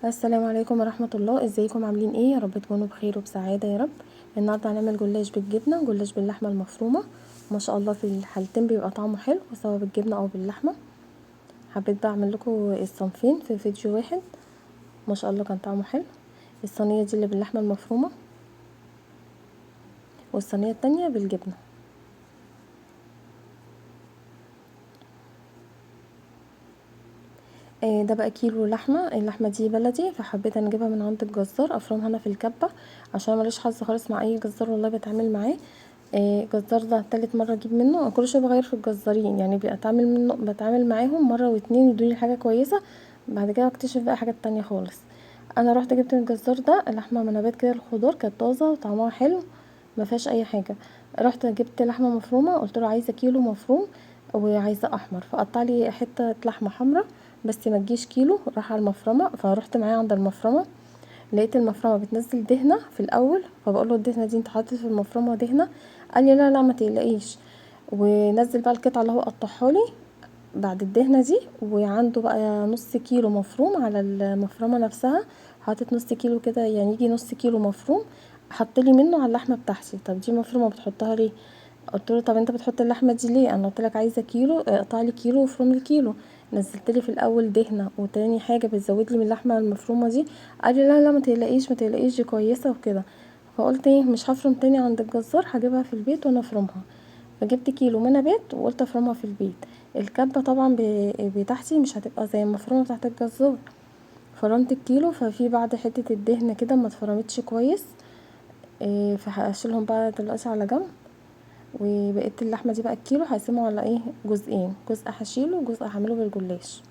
السلام عليكم ورحمة الله. ازيكم عاملين ايه؟ يا رب تكونوا بخير وبسعادة يا رب. النهارده هنعمل جلاش بالجبنة وجلاش باللحمة المفرومة. ما شاء الله في الحالتين بيبقى طعمه حلو سواء بالجبنة او باللحمة. حبيت بقى اعمل لكم الصنفين في فيديو واحد. ما شاء الله كان طعمه حلو. الصينية دي اللي باللحمة المفرومة والصينية التانية بالجبنة. ده بقى كيلو لحمة. اللحمة دي بلدي فحبيت نجيبها من عند الجزار افرمها انا في الكبة عشان ماليش حظ خالص مع اي جزار والله بتعامل معاه. الجزار ده تالت مرة اجيب منه. أنا كل شويه بغير في الجزارين يعني بتعامل معاهم مرة واتنين يدوني حاجة كويسة، بعد كده اكتشف بقى حاجات تانية خالص. انا رحت جبت من الجزار ده لحمة منابات كده، الخضار كانت طازة وطعمها حلو ما فيهاش اي حاجة. رحت جبت لحمة مفرومة، قلت له عايزة كيلو مفروم وعايزة احمر، فقطع لي حتة لحمة حمرا بس ما تجيش كيلو. راح على المفرمه، فروحت معاه عند المفرمه لقيت المفرمه بتنزل دهنه في الاول، فبقول له الدهنه دي انت حاطط في المفرمه دهنه؟ قال لي لا لا ما تقلقيش. ونزل بقى القطعه اللي هو قطعها لي بعد الدهنه دي، وعنده بقى نص كيلو مفروم على المفرمه نفسها. حاطط نص كيلو كده يعني يجي نص كيلو مفروم، حط لي منه على اللحمه بتاعتي. طب دي مفرومه بتحطها ليه؟ قلت له طب انت بتحط اللحمه دي ليه؟ انا قلت لك عايزه كيلو، اقطع لي كيلو وفرم لي كيلو. نزلت لي في الاول دهنه وتاني حاجه بتزود لي من اللحمه المفرومه دي. قال لي لا لا ما تقلقيش ما تقلقيش دي كويسه وكده. فقلت ايه مش هفرم تاني عند الجزار، هجيبها في البيت وانا افرمها. فجبت كيلو منابات وقلت افرمها في البيت. الكبه طبعا بتاعتي مش هتبقى زي المفرومه بتاعت الجزار. فرمت الكيلو، ففي بعد حته الدهنه كده ما اتفرمتش كويس. فهشيلهم بقى دلوقتي على جنب. وبقيت اللحمه دي بقى الكيلو هقسمه على ايه جزئين، جزء هشيله وجزء هعمله بالجلاش.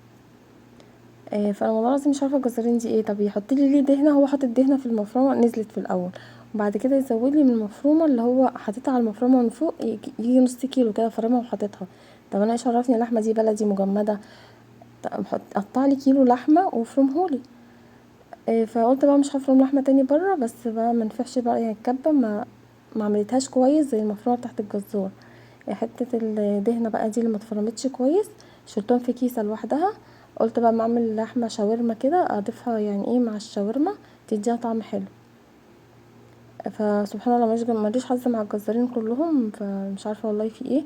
فانا والله العظيم مش عارفه الجزارين دي ايه. طب يحط لي ليه دهنه؟ هو حاطط دهنه في المفرمه نزلت في الاول، وبعد كده يزود لي من المفرومه اللي هو حاططها على المفرمه من فوق يجي نص كيلو كده فرمها وحاططها. طب انا ايش عرفني اللحمه دي بلدي مجمده؟ طب قطع لي كيلو لحمه وافرمهولي. فقلت بقى مش هفرم لحمه تاني بره، بس بقى منفعش بقى يعني الكبه ما عملتهاش كويس زي المفرومه بتاعت الجزار. حته الدهنه بقى دي اللي ما اتفرمتش كويس شلتهم في كيسه لوحدها. قلت بقى ما اعمل لحمه شاورما كده اضيفها يعني ايه مع الشاورما تديها طعم حلو. فسبحان الله ماليش حظ مع الجزارين كلهم، فمش عارفه والله في ايه.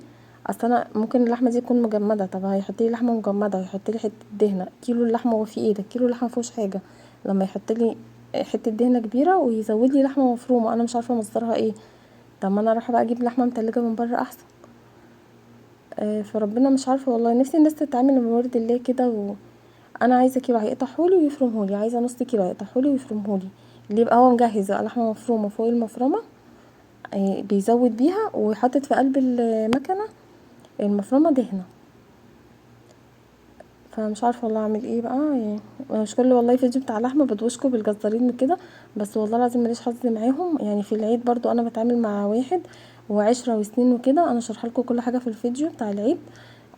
اصل انا ممكن اللحمه دي تكون مجمده، طب هيحط لي لحمه مجمده ويحط لي حته دهنه كيلو اللحمه، هو في ايه ده كيلو لحمه مفيهوش حاجه لما يحط لي حته دهنه كبيره ويزود لي لحمه مفرومه انا مش عارفه مصدرها ايه؟ طب ما انا اروح بقى اجيب لحمه متلجه من بره احسن. فربنا مش عارفه والله نفسي الناس تتعامل بموارد الله كده. وانا عايزه كيلو هيقطعهولي ويفرمهولي، عايزه نص كيلو هيقطعهولي ويفرمهولي. اللي يبقى هو مجهز بقى لحمه مفرومه فوق المفرمه بيزود بيها وحاطط في قلب المكنه المفرمه دهنه. فمش عارفه والله اعمل ايه بقى يعني. مش كل والله فيديو بتاع لحمه بدوشكوا بالجزارين كده، بس والله العظيم ماليش حظ معاهم. يعني في العيد برضو انا بتعامل مع واحد وعشرة وسنين وكده، انا شرح لكم كل حاجه في الفيديو بتاع العيد.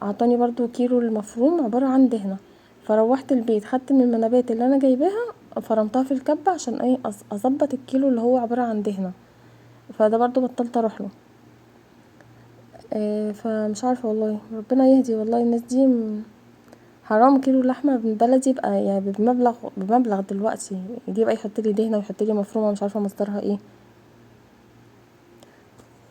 اعطاني برضو كيلو المفروم عباره عن دهنه. فروحت البيت خدت من المنابات اللي انا جايباها فرمتها في الكبه عشان ايه اظبط الكيلو اللي هو عباره عن دهنه. فده برضو بطلت اروح له. فمش عارفه والله ربنا يهدي والله الناس دي. حرام كيلو لحمه من بلدي يبقى يعني بمبلغ دلوقتي يجي بقى يحط لي دهنه ويحط لي مفرومه مش عارفه مصدرها ايه.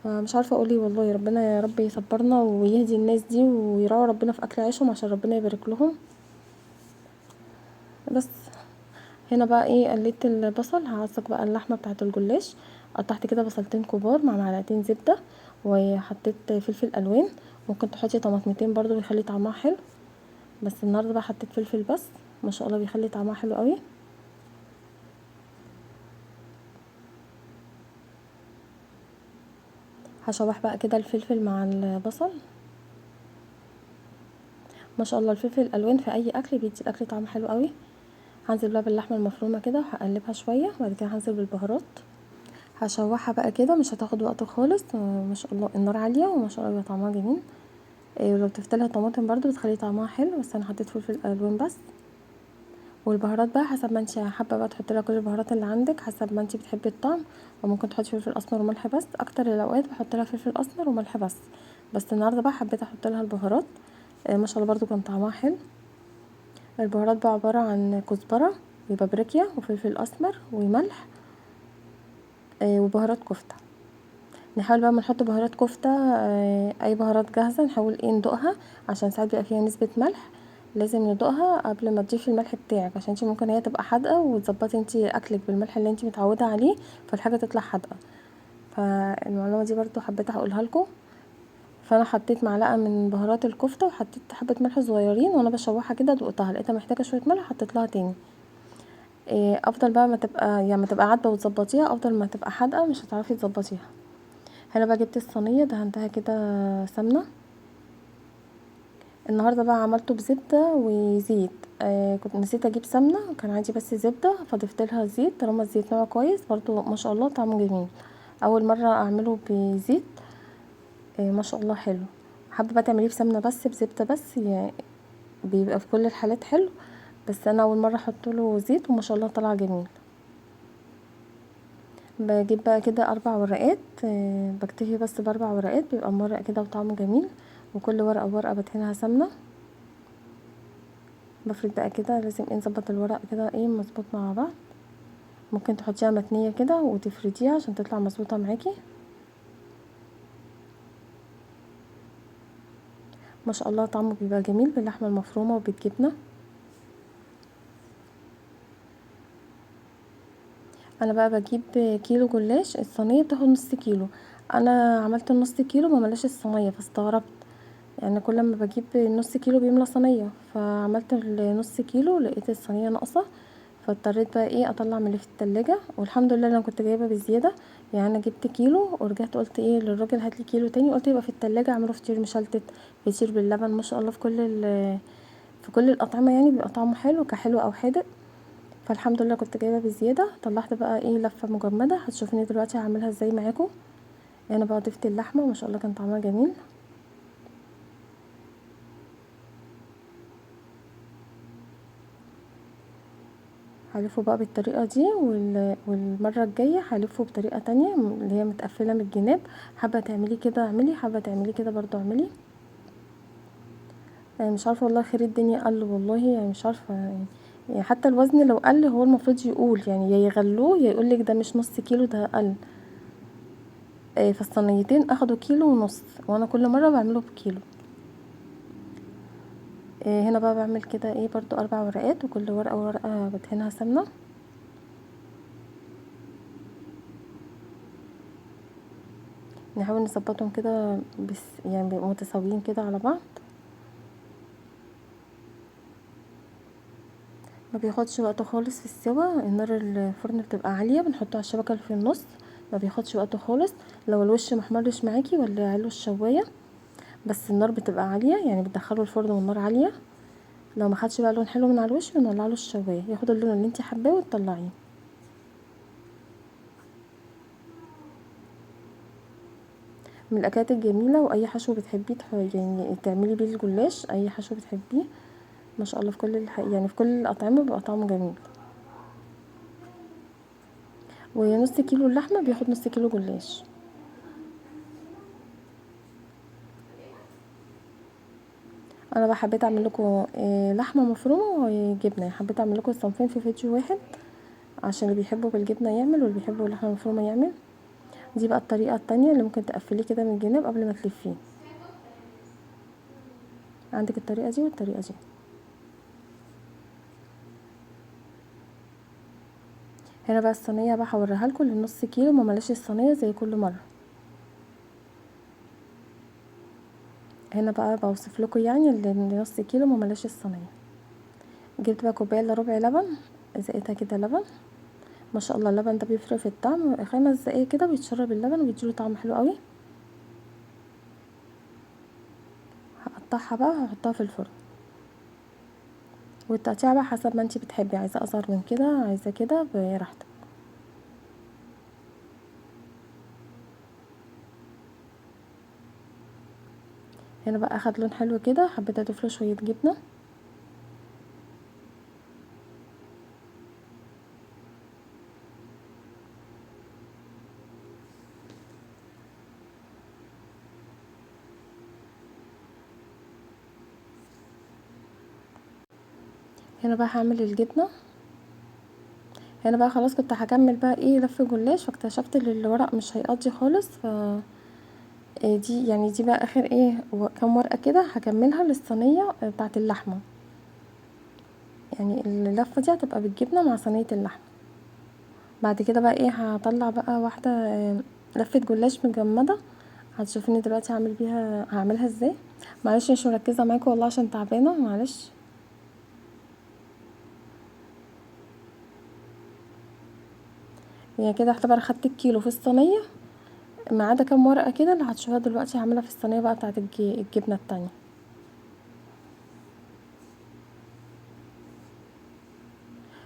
فمش عارفه اقول ايه والله. ربنا يا رب يصبرنا ويهدي الناس دي ويراعوا ربنا في اكل عيشهم عشان ربنا يبارك لهم. بس هنا بقى ايه قليت البصل، هعصق بقى اللحمه بتاعه الجلاش. قطعت كده بصلتين كبار مع معلقتين زبده، وحطيت فلفل الوان. ممكن تحطي طماطمتين برضو بيخلي طعمها حلو، بس النهارده بقى حطيت فلفل بس. ما شاء الله بيخلي طعمها حلو قوي. هشوح بقى كده الفلفل مع البصل. ما شاء الله الفلفل الالوان في اي اكل بيدي الاكل طعم حلو قوي. هنزل بقى باللحمه المفرومه كده وهقلبها شويه، وبعد كده هنزل بالبهارات. هشوحها بقى كده مش هتاخد وقت خالص. ما شاء الله النار عاليه وما شاء الله طعمها جميل. ولو تفتلها طماطم برضو بتخلي طعمها حلو، بس انا حطيت فلفل الوان بس. والبهارات بقى حسب ما انت حابه بقى تحطي لها كل البهارات اللي عندك حسب ما انت بتحبي الطعم. وممكن تحطي فلفل اسمر وملح بس. اكتر الاوقات بحط لها فلفل اسمر وملح بس، بس النهارده بقى حبيت احط لها البهارات. ما شاء الله برضو كان طعمها حلو. البهارات بقى عباره عن كزبره وبابريكا وفلفل اسمر وملح وبهارات كفته. نحاول بقى ما نحط بهارات كفته اي بهارات جاهزه، نحاول ندوقها عشان ساعات بيبقى فيها نسبه ملح، لازم ندوقها قبل ما تضيفي الملح بتاعك، عشان انتي ممكن هي تبقى حادقه وتظبطي انتي اكلك بالملح اللي انتي متعوده عليه فالحاجه تطلع حادقه. فالمعلومه دي برضو حبيت اقولها لكم. فانا حطيت معلقه من بهارات الكفته وحطيت حبه ملح صغيرين، وانا بشوحها كده دقتها لقيتها محتاجه شويه ملح حطيت لها تاني. افضل بقى ما تبقى يعني ما تبقى عادبه وتظبطيها، افضل ما تبقى حادقه مش هتعرفي تظبطيها. هنا بقى جبت الصينيه دهنتها كده سمنه. النهارده بقى عملته بزبده وزيت. كنت نسيت اجيب سمنه، كان عندي بس زبده فضفت لها زيت. طالما الزيت نوعه كويس برضو ما شاء الله طعمه جميل، اول مره اعمله بزيت. ما شاء الله حلو. حابه بقى تعمليه بسمنه بس بزبده بس يعني بيبقى في كل الحالات حلو، بس انا اول مره احط له زيت وما شاء الله طلع جميل. بجيب بقى كده 4 ورقات، بكتفي بس ب4 ورقات، بيبقى مرق كده وطعمه جميل، وكل ورقه وورقه بدهنها سمنه. بفرد بقى كده، لازم نظبط الورق كده مظبوط مع بعض. ممكن تحطيها متنيه كده وتفرديها عشان تطلع مظبوطه معاكي. ما شاء الله طعمه بيبقى جميل باللحمه المفرومه وبالجبنه. انا بقى بجيب كيلو جلاش، الصينيه بتاخد نص كيلو. انا عملت النص كيلو ما ملاش الصينيه فاستغربت، يعني كل ما بجيب نص كيلو بيملى صينيه، فعملت النص كيلو لقيت الصينيه ناقصه، فاضطريت بقى اطلع من اللي في التلاجة. والحمد لله انا كنت جايبه بزياده، يعني انا جبت كيلو ورجعت قلت للراجل هاتلي كيلو تاني، قلت يبقى في التلاجة اعمله فطير مشلتت، فطير باللبن. ما شاء الله في كل الاطعمه يعني بيبقى طعمه حلو كحلو او حادق. فالحمد لله كنت جايبه بزياده، طلعت بقى لفه مجمده. هتشوفيني دلوقتي هعملها ازاي معاكم. انا بقى ضفت اللحمه وما شاء الله كان طعمها جميل. هلفه بقى بالطريقه دي، والمره الجايه هلفه بطريقه تانية اللي هي متقفله من الجناب. حابه تعملي كده اعملي، حابه تعملي كده برضو اعملي. يعني مش عارفه والله خير الدنيا قل والله، يعني مش عارفه يعني حتى الوزن لو قل هو المفروض يقول، يعني يا يغلوه يا يقولك ده مش نص كيلو ده قل. فالصينيتين اخدوا كيلو ونص، وانا كل مره بعمله بكيلو. هنا بقى بعمل كده برضو 4 ورقات، وكل ورقه وورقه بدهنها سمنه. نحاول نظبطهم كده بس يعني بيبقوا متساويين كده على بعض. ما بياخدش وقت خالص في السوا، النار الفرن بتبقى عاليه، بنحطه على الشبكه اللي في النص، ما بياخدش وقت خالص. لو الوش محمرش معاكي ولا علو الشوايه، بس النار بتبقى عاليه، يعني بتدخله الفرن والنار عاليه. لو ما خدش بقى لون حلو من على الوش بنولع له الشوايه ياخد اللون اللي انت حباه وتطلعيه. من الاكلات الجميله، واي حشو بتحبيه يعني تعملي بيه الجلاش، اي حشو بتحبيه ما شاء الله في كل يعني في كل الاطعمه بيبقى طعمه جميل. ونص كيلو اللحمه بياخد نص كيلو جلاش. انا بقى حبيت اعمل لكم لحمه مفرومه وجبنه، حبيت اعمل لكم الصنفين في فيديو واحد عشان اللي بيحبوا بالجبنه يعمل واللي بيحبوا اللحمه المفرومه يعمل. دي بقى الطريقه التانية اللي ممكن تقفليه كده من الجناب قبل ما تلفيه. عندك الطريقه دي والطريقه دي. هنا بقى الصينيه بقى هوريها لكم للنص كيلو، ما ملاش الصينيه زي كل مره. هنا بقى بوصف لكم يعني النص كيلو ما ملاش الصينيه. جبت بقى كوبايه الا ربع لبن، زقيتها كده لبن. ما شاء الله اللبن ده بيفرق في الطعم، 5 دقايق كده بيتشرب اللبن وبيديله طعم حلو قوي. هقطعها بقى هحطها في الفرن، والتقطيع بقى حسب ما انتي بتحبي، عايزه اصغر من كده عايزه كده براحتك. هنا بقى اخد لون حلو كده، حبيت اضيف له شويه جبنه. هنا بقى هعمل الجبنه. هنا بقى خلاص كنت هكمل بقى ايه لف جلاش، فاكتشفت ان الورق مش هيقضي خالص. دي يعني دي بقى اخر ايه كام ورقه كده هكملها للصينيه بتاعه اللحمه. يعني اللفه دي هتبقى بالجبنه مع صينيه اللحمه. بعد كده بقى ايه هطلع بقى واحده لفه جلاش مجمده. هتشوفيني دلوقتي هعملها ازاي. معلش مش مركزه معاكم والله عشان تعبانه، معلش. يعني كده اعتبر خدت الكيلو في الصينيه، ما عدا كام ورقه كده اللي هتشوفوها دلوقتي هعملها في الصينيه بقى بتاعه الجبنه التانية.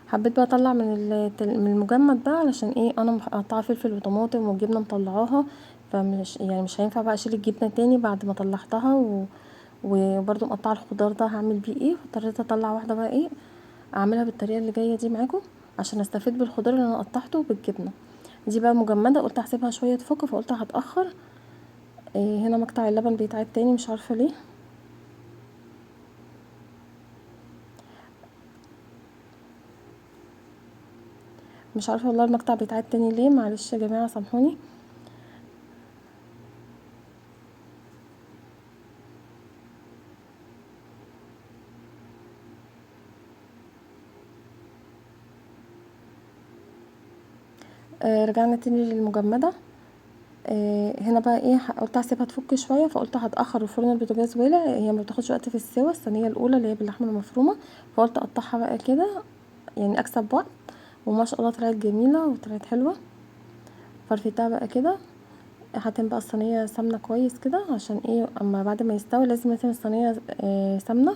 حبيت بقى اطلع من المجمد ده علشان ايه انا مقطعه فلفل وطماطم والجبنه مطلعاها، فمش يعني مش هينفع بقى اشيل الجبنه تاني بعد ما طلعتها وبرده مقطعه الخضار ده هعمل بيه ايه. فاضطريت اطلع واحده بقى ايه اعملها بالطريقه اللي جايه دي معاكم عشان استفيد بالخضار اللي انا قطعته بالجبنه. دي بقى مجمده، قلت هسيبها شويه تفك فقلت هتاخر. إيه هنا مقطع اللبن بيتعاد تاني مش عارفه ليه. مش عارفه والله المقطع بيتعاد تاني ليه، معلش يا جماعه سامحوني. رجعنا تاني للمجمده. هنا بقى ايه قلت هسيبها تفك شويه فقلت هتاخر الفرن البوتاجاز ولع، هي ما بتاخدش وقت في السوا الصينيه الاولى اللي هي باللحمه المفرومه. فقلت اقطعها بقى كده يعني اكسب وقت. وما شاء الله طلعت جميله وطلعت حلوه. فرفتها بقى كده. هتم بقى الصينيه سمنه كويس كده عشان ايه اما بعد ما يستوي لازم نتم الصينيه سمنه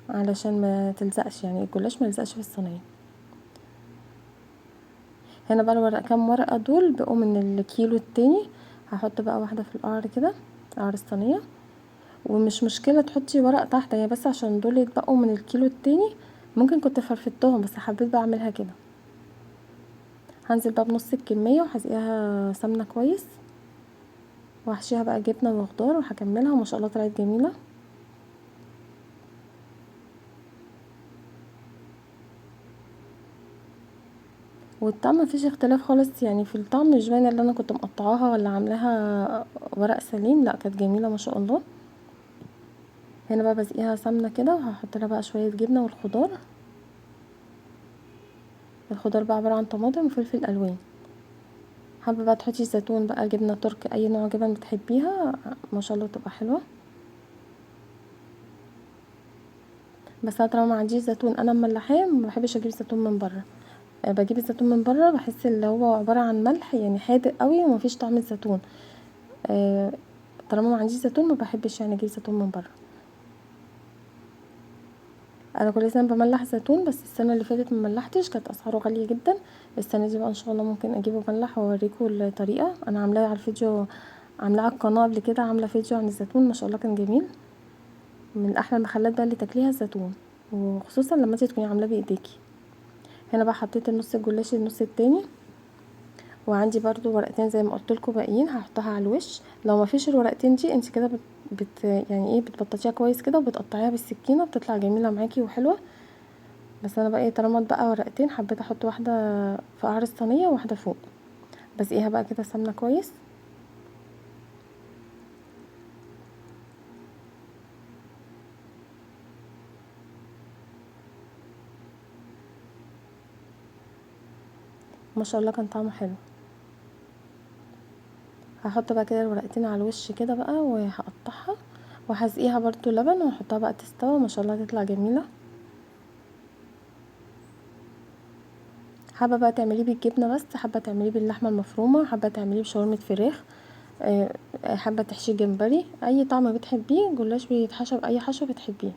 علشان ما تلزقش، يعني الجلاش ما يلزقش في الصينيه. هنا بقى كام ورقه دول بقوا من الكيلو التاني. هحط بقى واحده في القعر كده، قعر الصينيه. ومش مشكلة تحطي ورق تحت، هي بس عشان دول يتبقوا من الكيلو التاني. ممكن كنت فرفتهم بس حبيت بقى اعملها كده. هنزل بقى بنص الكمية وهسقيها سمنة كويس. وهحشيها بقى جبنة وخضار وهكملها وما شاء الله طلعت جميلة. والطعم مفيش اختلاف خالص، يعني في الطعم مش باين اللي انا كنت مقطعاها ولا عاملاها ورق سليم، لا كانت جميلة ما شاء الله. هنا بقى بسقيها سمنة كده وهحط لها بقى شوية جبنة والخضار. الخضار بقى عبارة عن طماطم وفلفل الوان. حابه بقى تحطي زيتون بقى جبنه ترك اي نوع جبن بتحبيها ما شاء الله تبقى حلوه. بس انا طالما ما عنديش زيتون انا مملحاه ما بحبش اجيب زيتون من بره. بجيب الزيتون من بره بحس اللي هو عباره عن ملح يعني حادق قوي ومفيش طعم الزيتون. آه، طالما ما عنديش زيتون ما بحبش يعني اجيب زيتون من بره. انا كل سنه بملح زيتون بس السنه اللي فاتت ما ملحتش كانت اسعاره غاليه جدا. السنه دي بقى ان شاء الله ممكن اجيبه مملح واوريكم الطريقه انا عاملاها على الفيديو. عاملاها على القناه قبل كده، عامله فيديو عن الزيتون ما شاء الله كان جميل. من احلى المخلات بقى اللي تاكليها الزيتون، وخصوصا لما انت تكوني عاملاه بايديكي. هنا بقى حطيت النص الجلاش النص التاني. وعندي برضو ورقتين زي ما قلت لكم باقيين هحطها على الوش. لو ما فيش الورقتين دي انت كده يعني ايه بتبططيها كويس كده وبتقطعيها بالسكينه بتطلع جميله معاكي وحلوه. بس انا بقى ايه طالما بقى ورقتين حبيت احط واحده في قعر الصينيه وواحده فوق. بس ايه بقى كده سمنه كويس. ما شاء الله كان طعمه حلو. هحط بقى كده الورقتين على الوش كده بقى وهقطعها. وهسقيها برضو لبن واحطها بقى تستوى ما شاء الله تطلع جميله. حابه بقى تعمليه بالجبنه بس، حابه تعمليه باللحمه المفرومه، حابه تعمليه بشاورما فراخ. حابه تحشيه جمبري اي طعم بتحبيه. جلاش بيتحشى باي حشو بتحبيه.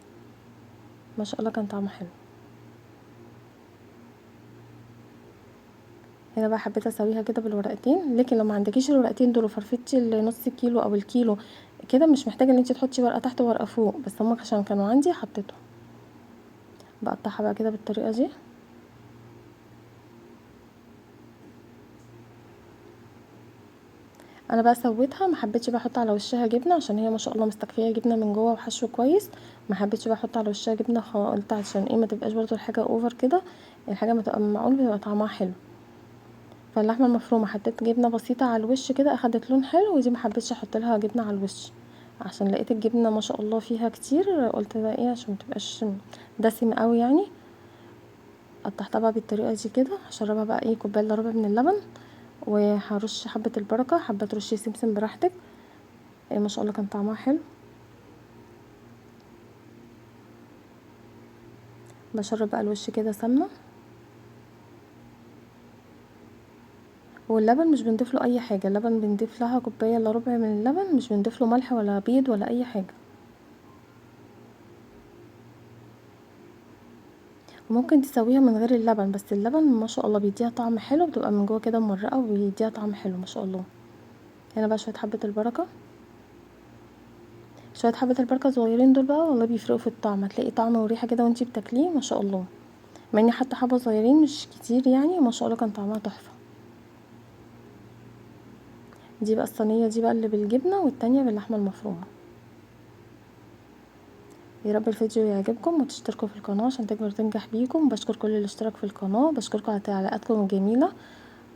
ما شاء الله كان طعمه حلو. هنا بقى حبيت اسويها كده بالورقتين، لكن لو ما عندكيش الورقتين دول وفرفتي النص كيلو او الكيلو كده مش محتاجه ان انت تحطي ورقه تحت وورقه فوق، بس هما عشان كانوا عندي حطيتهم. بقطعها بقى كده بالطريقه دي. انا بقى سويتها ما حبيتش بقى احط على وشها جبنه عشان هي ما شاء الله مستكفيه جبنه من جوه وحشو كويس. ما حبيتش بقى احط على وشها جبنه قلت عشان ايه ما تبقاش برضو الحاجه اوفر كده. الحاجه ما تبقى معقول بيبقى طعمها حلو. فاللحمه المفرومه حطيت جبنه بسيطه على الوش كده، اخدت لون حلو، ودي محبتش احط لها جبنه على الوش عشان لقيت الجبنه ما شاء الله فيها كتير، قلت بقى ايه عشان متبقاش دسمه قوي يعني. قطعتها بقى بالطريقه دي كده، هشربها بقى ايه كوبايه الا ربع من اللبن، وهرش حبه البركه، حابه ترشي سمسم براحتك. إيه ما شاء الله كان طعمها حلو. بشرب بقى الوش كده سمنه، واللبن مش بنضيف له اي حاجه، اللبن بنضيف لها كوبايه الا ربع من اللبن، مش بنضيف له ملح ولا بيض ولا اي حاجه. وممكن تسويها من غير اللبن، بس اللبن ما شاء الله بيديها طعم حلو، بتبقى من جوه كده مورقه وبيديها طعم حلو ما شاء الله. هنا بقى شويه حبه البركه، شويه حبه البركه صغيرين دول بقى والله بيفرقوا في الطعم، هتلاقي طعم وريحه كده وانتي بتاكليه ما شاء الله. مع اني حتى حبه صغيرين مش كتير يعني، ما شاء الله كان طعمها تحفه. دي بقى الصينيه دي بقى اللي بالجبنه، والتانية باللحمه المفرومه. يا رب الفيديو يعجبكم، وتشتركوا في القناه عشان تكبر تنجح بيكم. بشكر كل اللي اشترك في القناه، بشكركم على تعليقاتكم الجميله.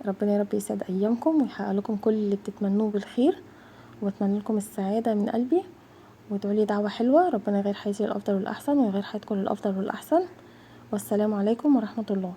ربنا يا رب يسعد ايامكم ويحقق لكم كل اللي بتتمنوه بالخير، واتمنى لكم السعاده من قلبي. وادعوا لي دعوه حلوه، ربنا يغير حياتي للافضل والاحسن، ويغير حياتكم للافضل والاحسن. والسلام عليكم ورحمه الله.